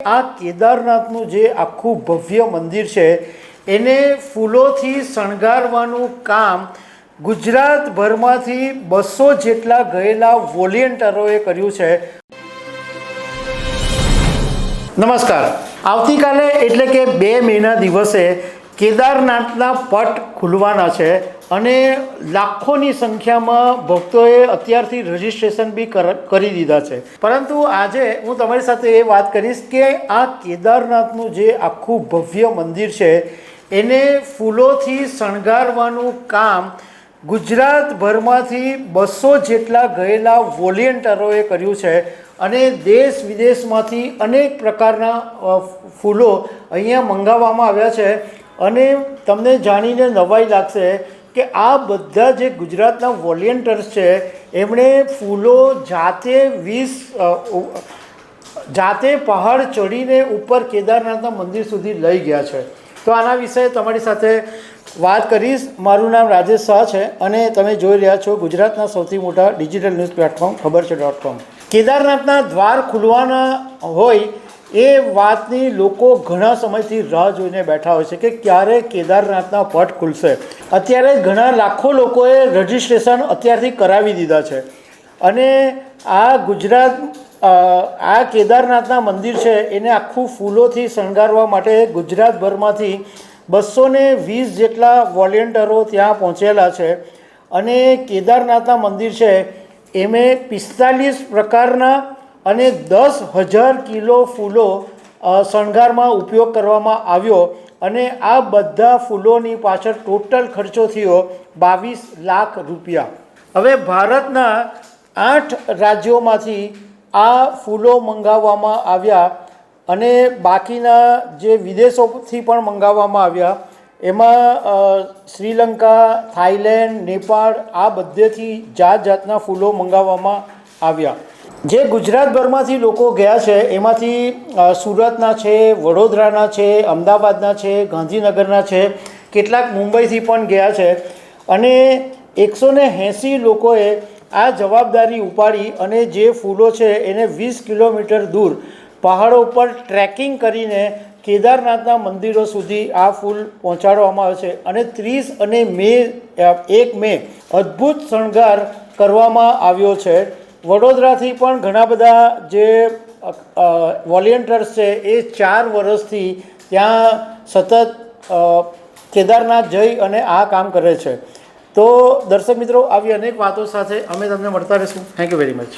આ કેદારનાથનું જે આખું ભવ્ય મંદિર છે એને ફૂલોથી શણગારવાનું કામ ગુજરાતભરમાંથી 200 જેટલા ગયેલા વોલેન્ટિયરોએ કર્યું છે। નમસ્કાર। આવતીકાલે એટલે કે 2 મેના દિવસે કેદારનાથના પટ ખુલવાના છે અને લાખોની સંખ્યામાં ભક્તોએ અત્યારથી રજીસ્ટ્રેશન બી કરી દીધા છે। પરંતુ આજે હું તમારી સાથે એ વાત કરીશ કે આ કેદારનાથનું જે આખું ભવ્ય મંદિર છે એને ફૂલોથી શણગારવાનું કામ ગુજરાતભરમાંથી 200 જેટલા ગયેલા વોલેન્ટિયરોએ કર્યું છે અને દેશ વિદેશમાંથી અનેક પ્રકારના ફૂલો અહીંયા મંગાવવામાં આવ્યા છે। અને તમને જાણીને નવાઈ લાગશે કે આ બધા જે ગુજરાતના વોલેન્ટિયર્સ છે એમણે ફૂલો જાતે પહાડ ચડીને ઉપર કેદારનાથના મંદિર સુધી લઈ ગયા છે। તો આના વિશે તમારી સાથે વાત કરીશ। મારું નામ રાજેશ શાહ છે અને તમે જોઈ રહ્યા છો ગુજરાતના સૌથી મોટા ડિજિટલ ન્યૂઝ પ્લેટફોર્મ ખબર છે .com। કેદારનાથના દ્વાર ખુલવાના હોય એ વાતની લોકો ઘણા સમયથી રાહ જોઈને બેઠા હોય છે કે ક્યારે કેદારનાથના પટ ખુલશે। અત્યારે ઘણા લાખો લોકોએ રજીસ્ટ્રેશન અત્યારથી કરાવી દીધા છે અને આ કેદારનાથના મંદિર છે એને આખું ફૂલોથી શણગારવા માટે ગુજરાતભરમાંથી 220 જેટલા વોલેન્ટિયરો ત્યાં પહોંચેલા છે અને કેદારનાથના મંદિર છે એમે 45 પ્રકારના અને 10,000 કિલો ફૂલો શણગારમાં ઉપયોગ કરવામાં આવ્યો અને આ બધા ફૂલોની પાછળ ટોટલ ખર્ચો થયો 22 લાખ રૂપિયા। હવે ભારતના 8 રાજ્યોમાંથી આ ફૂલો મંગાવવામાં આવ્યા અને બાકીના જે વિદેશોથી પણ મંગાવવામાં આવ્યા એમાં શ્રીલંકા, થાઈલેન્ડ, નેપાળ આ બધેથી જાતના ફૂલો મંગાવવામાં આવ્યા। જે ગુજરાતભરમાંથી લોકો ગયા છે એમાંથી સુરતના છે, વડોદરાના છે, અમદાવાદના છે, ગાંધીનગરના છે, કેટલાક મુંબઈથી પણ ગયા છે અને 180 લોકોએ આ જવાબદારી ઉપાડી અને જે ફૂલો છે એને 20 કિલોમીટર દૂર પહાડો પર ટ્રેકિંગ કરીને કેદારનાથના મંદિરો સુધી આ ફૂલ પહોંચાડવામાં આવે છે અને 30 અને 1 મે અદ્ભુત શણગાર કરવામાં આવ્યો છે। વડોદરાથી પણ ઘણા બધા જે વોલેન્ટિયર્સ છે એ 4 વર્ષથી ત્યાં સતત કેદારનાથ જઈ અને આ કામ કરે છે। તો દર્શક મિત્રો આવી અનેક વાતો સાથે અમે તમને મળતા રહીશું। Thank you very much.